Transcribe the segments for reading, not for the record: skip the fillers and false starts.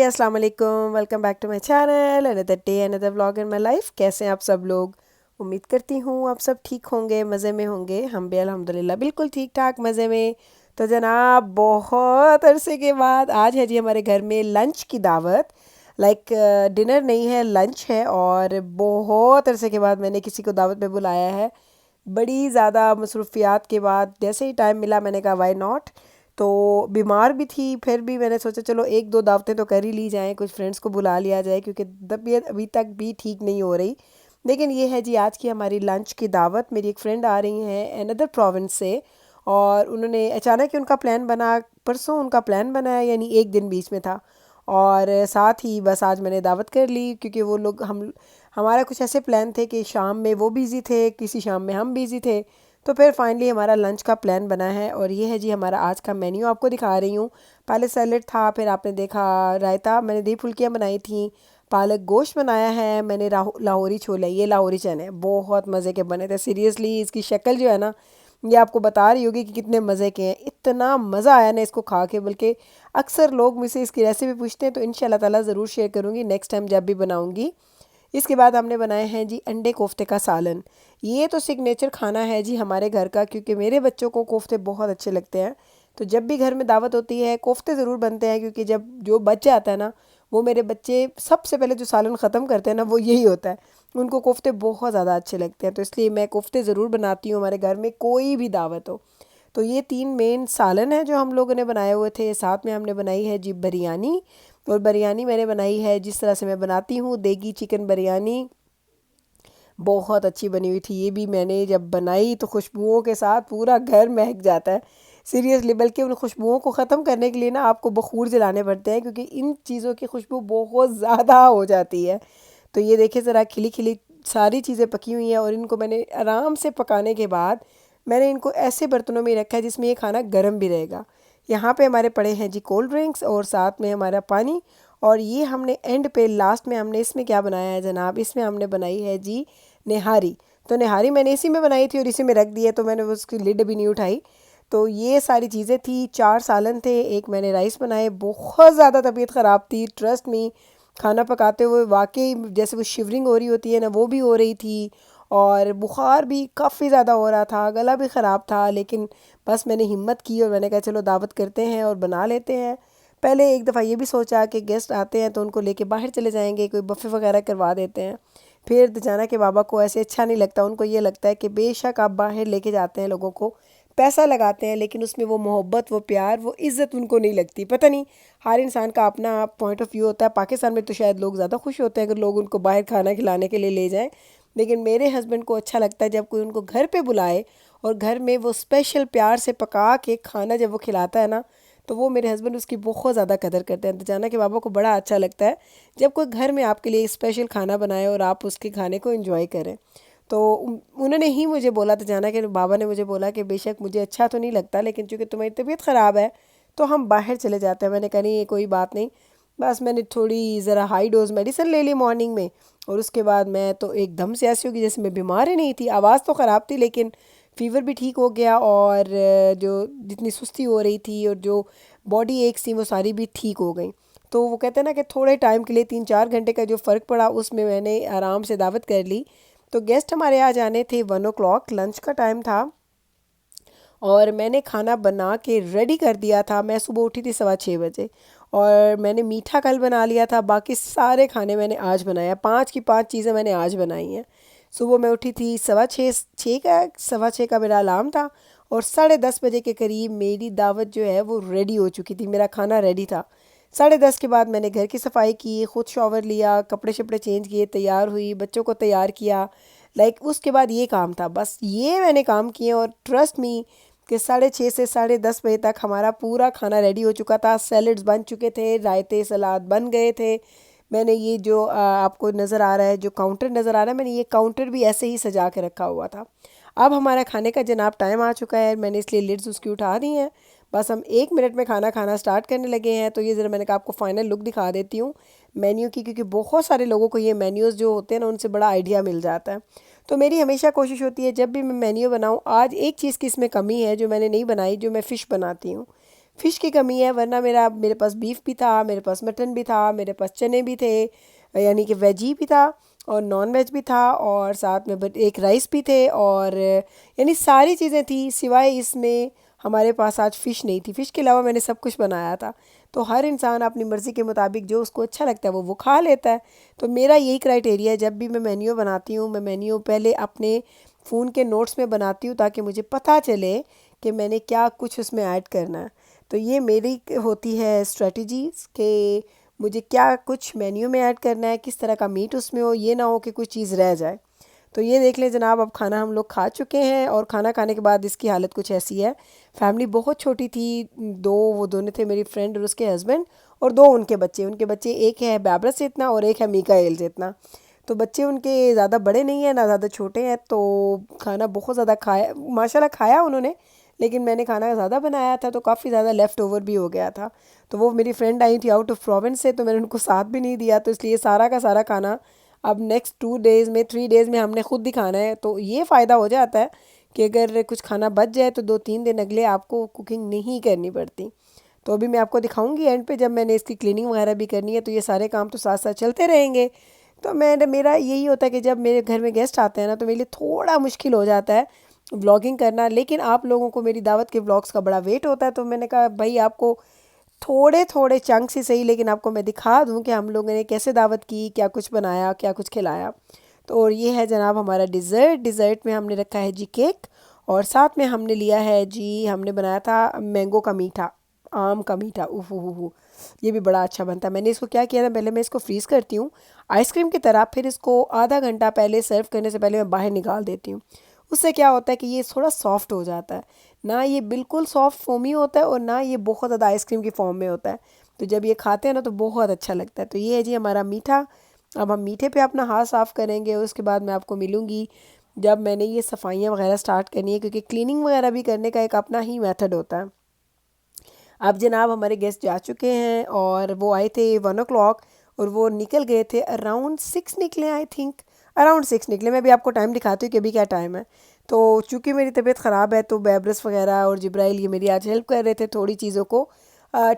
अस्सलाम वालेकुम। Welcome back to my channel. Another day another vlog in my life. कैसे हैं आप सब लोग? उम्मीद करती हूँ आप सब ठीक होंगे, मज़े में होंगे। हम भी अल्हम्दुलिल्लाह बिल्कुल ठीक ठाक मज़े में। तो जनाब, बहुत अरसे के बाद आज है जी हमारे घर में लंच की दावत। लाइक डिनर नहीं है, लंच है। और बहुत अरसे के बाद मैंने किसी को दावत पे बुलाया है। बड़ी ज़्यादा मसरूफियात के बाद जैसे ही टाइम मिला मैंने कहा वाई नॉट। तो बीमार भी थी, फिर भी मैंने सोचा चलो एक दो दावतें तो कर ही ली जाएं, कुछ फ्रेंड्स को बुला लिया जाए क्योंकि तबीयत अभी तक भी ठीक नहीं हो रही। लेकिन ये है जी आज की हमारी लंच की दावत। मेरी एक फ्रेंड आ रही हैं अनदर प्रोविंस से, और उन्होंने अचानक ही उनका प्लान बना, परसों उनका प्लान बनाया, यानी एक दिन बीच में था। और साथ ही बस आज मैंने दावत कर ली क्योंकि वो लोग हम हमारा कुछ ऐसे प्लान थे कि शाम में वो बिज़ी थे, किसी शाम में हम बिज़ी थे। तो फिर फाइनली हमारा लंच का प्लान बना है और ये है जी हमारा आज का मेन्यू। आपको दिखा रही हूँ। पहले सैलेड था, फिर आपने देखा रायता, मैंने दही फुल्कियाँ बनाई थी, पालक गोश्त बनाया है मैंने, लाहौरी छोले, ये लाहौरी चने बहुत मज़े के बने थे। सीरियसली इसकी शक्ल जो है ना, ये आपको बता रही होगी कि कितने मज़े के हैं। इतना मज़ा आया ना इसको खा के, बल्कि अक्सर लोग मुझसे इसकी रेसिपी पूछते हैं, तो इंशाल्लाह ताला ज़रूर शेयर करूँगी नेक्स्ट टाइम जब भी बनाऊँगी। इसके बाद हमने बनाए हैं जी अंडे कोफ्ते का सालन। ये तो सिग्नेचर खाना है जी हमारे घर का, क्योंकि मेरे बच्चों को कोफ्ते बहुत अच्छे लगते हैं। तो जब भी घर में दावत होती है कोफ्ते ज़रूर बनते हैं, क्योंकि जब जो बच जाता है ना, वो मेरे बच्चे सबसे पहले जो सालन ख़त्म करते हैं ना, वो यही होता है। उनको कोफ्ते बहुत ज़्यादा अच्छे लगते हैं, तो इसलिए मैं कोफ्ते ज़रूर बनाती हूँ हमारे घर में कोई भी दावत हो। तो ये तीन मेन सालन हैं जो हम लोगों ने बनाए हुए थे। साथ में हमने बनाई है जी बिरयानी। और बिरयानी मैंने बनाई है जिस तरह से मैं बनाती हूँ, देगी चिकन बिरयानी। बहुत अच्छी बनी हुई थी। ये भी मैंने जब बनाई तो खुशबुओं के साथ पूरा घर महक जाता है। सीरियसली, बल्कि उन खुशबुओं को ख़त्म करने के लिए ना आपको बखूर जलाने पड़ते हैं, क्योंकि इन चीज़ों की खुशबू बहुत ज़्यादा हो जाती है। तो ये देखिए ज़रा, खिली खिली सारी चीज़ें पकी हुई हैं, और इनको मैंने आराम से पकाने के बाद मैंने इनको ऐसे बर्तनों में रखा है जिसमें ये खाना गर्म भी रहेगा। यहाँ पे हमारे पड़े हैं जी कोल्ड ड्रिंक्स, और साथ में हमारा पानी। और ये हमने एंड पे लास्ट में हमने इसमें क्या बनाया है जनाब, इसमें हमने बनाई है जी निहारी। तो निहारी मैंने इसी में बनाई थी और इसी में रख दी है, तो मैंने उसकी लिड भी नहीं उठाई। तो ये सारी चीज़ें थी, 4 सालन थे, एक मैंने राइस बनाए। बहुत ज़्यादा तबीयत ख़राब थी, ट्रस्ट मी। खाना पकाते हुए वाकई जैसे वो शिवरिंग हो रही होती है ना, वो भी हो रही थी। और बुखार भी काफ़ी ज़्यादा हो रहा था, गला भी ख़राब था। लेकिन बस मैंने हिम्मत की और मैंने कहा चलो दावत करते हैं और बना लेते हैं। पहले एक दफ़ा ये भी सोचा कि गेस्ट आते हैं तो उनको लेके बाहर चले जाएंगे, कोई बफ़े वगैरह करवा देते हैं। फिर जाना कि बाबा को ऐसे अच्छा नहीं लगता, उनको ये लगता है कि बेशक आप बाहर लेके जाते हैं लोगों को, पैसा लगाते हैं, लेकिन उसमें वो मोहब्बत, वो प्यार, वो इज़्ज़त उनको नहीं लगती। पता नहीं, हर इंसान का अपना पॉइंट ऑफ व्यू होता है। पाकिस्तान में तो शायद लोग ज़्यादा खुश होते हैं अगर लोग उनको बाहर खाना खिलाने के लिए ले जाएं, लेकिन मेरे हस्बैंड को अच्छा लगता है जब कोई उनको घर पे बुलाए और घर में वो स्पेशल प्यार से पका के खाना जब वो खिलाता है ना, तो वो मेरे हस्बैंड उसकी बहुत ज़्यादा कदर करते हैं। तो जाना कि बाबा को बड़ा अच्छा लगता है जब कोई घर में आपके लिए स्पेशल खाना बनाए और आप उसके खाने को एंजॉय करें। तो उन्होंने ही मुझे बोला था, जाना कि बाबा ने मुझे बोला कि बेशक मुझे अच्छा तो नहीं लगता, लेकिन चूंकि तुम्हारी तबीयत ख़राब है तो हम बाहर चले जाते हैं। मैंने कहा नहीं, ये कोई बात नहीं। बस मैंने थोड़ी ज़रा हाई डोज मेडिसिन ले ली मॉर्निंग में, और उसके बाद मैं तो एकदम से ऐसी होगी जैसे मैं बीमार ही नहीं थी। आवाज़ तो ख़राब थी, लेकिन फ़ीवर भी ठीक हो गया, और जो जितनी सुस्ती हो रही थी और जो बॉडी एक्स थी वो सारी भी ठीक हो गई। तो वो कहते हैं ना कि थोड़े टाइम के लिए 3-4 घंटे का जो फ़र्क पड़ा, उसमें मैंने आराम से दावत कर ली। तो गेस्ट हमारे यहाँ जाने थे 1 o'clock, लंच का टाइम था, और मैंने खाना बना के रेडी कर दिया था। मैं सुबह उठी थी 6:15 बजे, और मैंने मीठा कल बना लिया था। बाकी सारे खाने मैंने आज बनाया, 5 की 5 चीज़ें मैंने आज बनाई हैं। सुबह मैं उठी थी 6:15 का मेरा अलार्म था, और 10:30 बजे के करीब मेरी दावत जो है वो रेडी हो चुकी थी, मेरा खाना रेडी था। 10:30 के बाद मैंने घर की सफाई की, ख़ुद शॉवर लिया, कपड़े शपड़े चेंज किए, तैयार हुई, बच्चों को तैयार किया। उसके बाद ये काम था, बस ये मैंने काम किए, और ट्रस्ट मी कि 6:30 से 10:30 बजे तक हमारा पूरा खाना रेडी हो चुका था। सैलड्स बन चुके थे, रायते सलाद बन गए थे। मैंने ये जो आपको नज़र आ रहा है, जो काउंटर नज़र आ रहा है, मैंने ये काउंटर भी ऐसे ही सजा के रखा हुआ था। अब हमारा खाने का जनाब टाइम आ चुका है, मैंने इसलिए लिड्स उसकी उठा दी हैं। बस हम 1 मिनट में खाना खाना स्टार्ट करने लगे हैं। तो ये ज़रा मैंने कहा आपको फ़ाइनल लुक दिखा देती हूँ मेन्यू की, क्योंकि बहुत सारे लोगों को ये मेन्यूज़ जो होते हैं ना, उनसे बड़ा आइडिया मिल जाता है। तो मेरी हमेशा कोशिश होती है जब भी मैं मेन्यू बनाऊँ, आज एक चीज़ की इसमें कमी है जो मैंने नहीं बनाई, जो मैं फ़िश बनाती हूँ। फ़िश की कमी है, वरना मेरे पास बीफ भी था, मेरे पास मटन भी था, मेरे पास चने भी थे, यानी कि वेजी भी था और नॉन वेज भी था, और साथ में एक राइस भी थे, और यानी सारी चीज़ें थी, सिवाय इसमें हमारे पास आज फ़िश नहीं थी। फ़िश के अलावा मैंने सब कुछ बनाया था। तो हर इंसान अपनी मर्ज़ी के मुताबिक जो उसको अच्छा लगता है वो खा लेता है। तो मेरा यही क्राइटेरिया है, जब भी मैं मेन्यू बनाती हूँ, मैं मेन्यू पहले अपने फ़ोन के नोट्स में बनाती हूँ ताकि मुझे पता चले कि मैंने क्या कुछ उसमें ऐड करना है। तो ये मेरी होती है स्ट्रेटजीज़ कि मुझे क्या कुछ मेन्यू में ऐड करना है, किस तरह का मीट उसमें हो, ये ना हो कि कुछ चीज़ रह जाए। तो ये देख लें जनाब, अब खाना हम लोग खा चुके हैं, और खाना खाने के बाद इसकी हालत कुछ ऐसी है। फैमिली बहुत छोटी थी, वो दोनों थे, मेरी फ्रेंड और उसके हस्बैंड, और दो उनके बच्चे, एक है बैबरस से इतना और एक है मीकाएल से इतना। तो बच्चे उनके ज़्यादा बड़े नहीं हैं ना ज़्यादा छोटे हैं, तो खाना बहुत ज़्यादा खाया, माशाल्लाह खाया उन्होंने, लेकिन मैंने खाना ज़्यादा बनाया था तो काफ़ी ज़्यादा लेफ़्ट ओवर भी हो गया था। तो वो मेरी फ्रेंड आई थी आउट ऑफ प्रोविंस से, तो मैंने उनको साथ भी नहीं दिया, तो इसलिए सारा का सारा खाना अब नेक्स्ट 2 डेज़ में 3 डेज़ में हमने खुद ही खाना है। तो ये फ़ायदा हो जाता है कि अगर कुछ खाना बच जाए तो 2-3 दिन अगले आपको कुकिंग नहीं करनी पड़ती। तो अभी मैं आपको दिखाऊंगी एंड पे, जब मैंने इसकी क्लीनिंग वगैरह भी करनी है, तो ये सारे काम तो साथ साथ चलते रहेंगे। तो मेरा यही होता है कि जब मेरे घर में गेस्ट आते हैं ना, तो मेरे लिए थोड़ा मुश्किल हो जाता है व्लॉगिंग करना, लेकिन आप लोगों को मेरी दावत के व्लॉग्स का बड़ा वेट होता है, तो मैंने कहा भाई आपको थोड़े थोड़े चंक्स ही सही, लेकिन आपको मैं दिखा दूं कि हम लोगों ने कैसे दावत की, क्या कुछ बनाया, क्या कुछ खिलाया। तो और ये है जनाब हमारा डिज़र्ट में हमने रखा है जी केक, और साथ में हमने लिया है जी, हमने बनाया था मैंगो का मीठा, आम का मीठा। उह ये भी बड़ा अच्छा बनता है। मैंने इसको क्या किया था, पहले मैं इसको फ्रीज़ करती हूँ आइसक्रीम की तरह, फिर इसको आधा घंटा पहले सर्व करने से पहले मैं बाहर निकाल देती हूँ। उससे क्या होता है कि ये थोड़ा सॉफ्ट हो जाता है, ना ये बिल्कुल सॉफ्ट फोमी होता है और ना ये बहुत ज़्यादा आइसक्रीम की फॉर्म में होता है। तो जब ये खाते हैं ना तो बहुत अच्छा लगता है। तो ये है जी हमारा मीठा। अब हम मीठे पे अपना हाथ साफ़ करेंगे, उसके बाद मैं आपको मिलूँगी जब मैंने ये सफाइयाँ वगैरह स्टार्ट करनी है, क्योंकि क्लीनिंग वगैरह भी करने का एक अपना ही मेथड होता है। अब जनाब हमारे गेस्ट जा चुके हैं, और वो आए थे 1 o'clock, और वो निकल गए थे अराउंड 6 निकले, आई थिंक अराउंड 6 निकले। मैं भी आपको टाइम दिखाती हूँ कि अभी क्या टाइम है। तो चूँकि मेरी तबीयत ख़राब है, तो बैबरस वगैरह और जिब्राइल ये मेरी आज हेल्प कर रहे थे थोड़ी चीज़ों को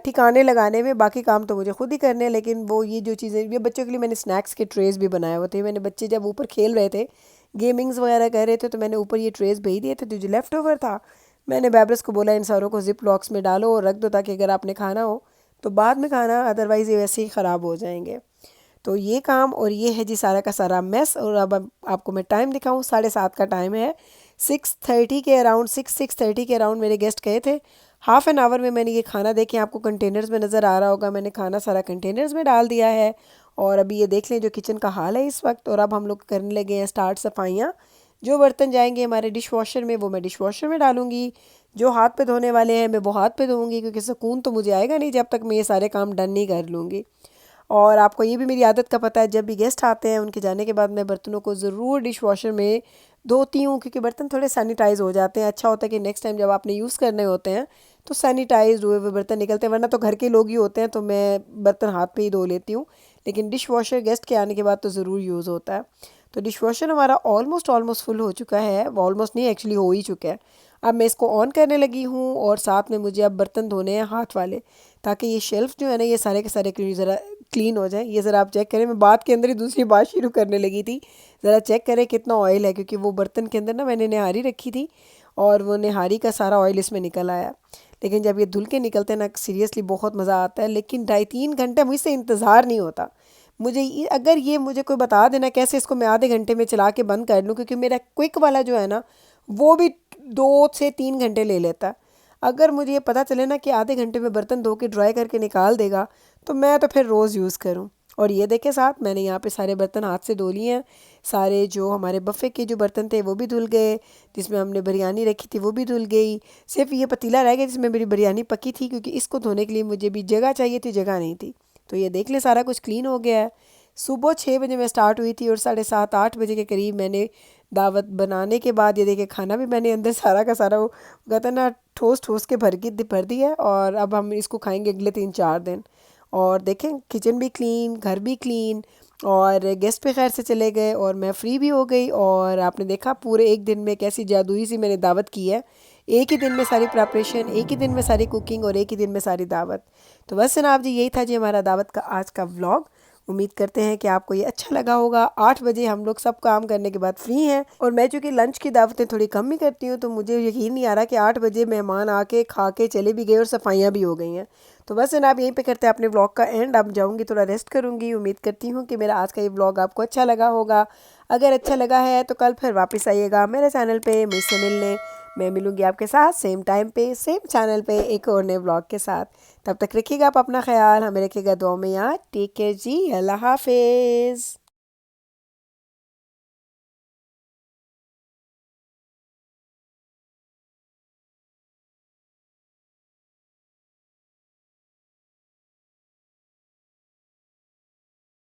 ठिकाने लगाने में। बाकी काम तो मुझे खुद ही करने हैं, लेकिन वो ये जो चीज़ें, ये बच्चों के लिए मैंने स्नैक्स के ट्रेज़ भी बनाए हुए थे। मैंने बच्चे जब ऊपर खेल रहे थे, गेमिंग्स वगैरह कर रहे थे, तो मैंने ऊपर ये ट्रेज़ भेज दिए थे, तो जो लेफ़्ट ओवर था मैंने बैबरस को बोला इन सारों को ज़िप लॉक्स में डालो और रख दो, ताकि अगर आपने खाना हो तो बाद में खाना, अदरवाइज़ ये वैसे ही ख़राब हो जाएंगे। तो ये काम, और ये है जी सारा का सारा मेस। और अब आपको मैं टाइम दिखाऊं, 7:30 का टाइम है। 6:30 के अराउंड, 6:30 के अराउंड मेरे गेस्ट गए थे। हाफ़ एन आवर में मैंने ये खाना, देखें आपको कंटेनर्स में नज़र आ रहा होगा, मैंने खाना सारा कंटेनर्स में डाल दिया है। और अभी ये देख लें जो किचन का हाल है इस वक्त। और अब हम लोग करने लगे हैं स्टार्ट सफाइयाँ। जो बर्तन जाएंगे हमारे डिश वॉशर में, वो मैं डिश वॉशर में डालूंगी। जो हाथ पे धोने वाले हैं मैं वो हाथ पे धोऊंगी, क्योंकि सुकून तो मुझे आएगा नहीं जब तक मैं ये सारे काम डन नहीं कर लूँगी। और आपको ये भी मेरी आदत का पता है, जब भी गेस्ट आते हैं उनके जाने के बाद मैं बर्तनों को ज़रूर डिश वॉशर में धोती हूँ, क्योंकि बर्तन थोड़े सैनिटाइज़ हो जाते हैं। अच्छा होता है कि नेक्स्ट टाइम जब आपने यूज़ करने होते हैं तो सैनिटाइज हुए हुए बर्तन निकलते हैं, वरना तो घर के लोग ही होते हैं तो मैं बर्तन हाथ पे ही धो लेती हूँ। लेकिन डिश वॉशर गेस्ट के आने के बाद तो ज़रूर यूज़ होता है। तो डिश वॉशर हमारा ऑलमोस्ट फुल हो चुका है, ऑलमोस्ट नहीं एक्चुअली हो ही चुका है। अब मैं इसको ऑन करने लगी हूँ, और साथ में मुझे अब बर्तन धोने हैं हाथ वाले, ताकि ये शेल्फ़ जो है ना ये सारे के सारे ज़रा क्लीन हो जाए। ये ज़रा आप चेक करें, मैं बात के अंदर ही दूसरी बात शुरू करने लगी थी। ज़रा चेक करें कितना ऑयल है, क्योंकि वो बर्तन के अंदर ना मैंने निहारी रखी थी, और वो निहारी का सारा ऑयल इसमें निकल आया। लेकिन जब ये धुल के निकलते हैं ना, सीरियसली बहुत मज़ा आता है। लेकिन 2.5-3 घंटे मुझसे इंतज़ार नहीं होता। अगर ये मुझे कोई बता देना कैसे इसको मैं आधे घंटे में चला के बंद कर लूँ, क्योंकि मेरा क्विक वाला जो है ना वो भी 2 से 3 घंटे ले लेता है। अगर मुझे ये पता चले ना कि आधे घंटे में बर्तन धो के ड्राई करके निकाल देगा, तो मैं तो फिर रोज़ यूज़ करूँ। और ये देखे साथ मैंने यहाँ पे सारे बर्तन हाथ से धो लिए हैं। सारे जो हमारे बफ़े के जो बर्तन थे वो भी धुल गए, जिसमें हमने बिरयानी रखी थी वो भी धुल गई। सिर्फ ये पतीला रह गया जिसमें मेरी बिरयानी पकी थी, क्योंकि इसको धोने के लिए मुझे भी जगह चाहिए थी, जगह नहीं थी। तो ये देख लें सारा कुछ क्लीन हो गया है। सुबह 6 बजे मैं स्टार्ट हुई थी, और 7:30-8 बजे के करीब मैंने दावत बनाने के बाद ये देखे खाना भी मैंने अंदर सारा का सारा वो कहता ना ठोस ठोस के भर दी है। और अब हम इसको खाएंगे अगले 3-4 दिन। और देखें किचन भी क्लीन, घर भी क्लीन, और गेस्ट पे खैर से चले गए और मैं फ्री भी हो गई। और आपने देखा पूरे एक दिन में कैसी जादुई सी मैंने दावत की है। एक ही दिन में सारी प्रिपरेशन, एक ही दिन में सारी कुकिंग और एक ही दिन में सारी दावत। तो बस जनाब जी, यही था जी हमारा दावत का आज का व्लॉग। उम्मीद करते हैं कि आपको ये अच्छा लगा होगा। 8 बजे हम लोग सब काम करने के बाद फ्री हैं और मैं चूँकि लंच की दावतें थोड़ी कम ही करती हूँ, तो मुझे यकीन नहीं आ रहा कि 8 बजे मेहमान आके खा के चले भी गए और सफाइयाँ भी हो गई हैं। तो बस जनाब यहीं पे करते हैं अपने व्लॉग का एंड। अब जाऊँगी, थोड़ा रेस्ट करूँगी। उम्मीद करती हूँ कि मेरा आज का ये व्लॉग आपको अच्छा लगा होगा। अगर अच्छा लगा है तो कल फिर वापस आइएगा मेरे चैनल पे मुझसे मिलने। मैं मिलूँगी आपके साथ सेम टाइम पे सेम चैनल पे एक और नए व्लॉग के साथ। तब तक रखिएगा आप अपना ख्याल, हमें रखिएगा दुआ में याद। टेक केयर जी, अल्लाह हाफिज़।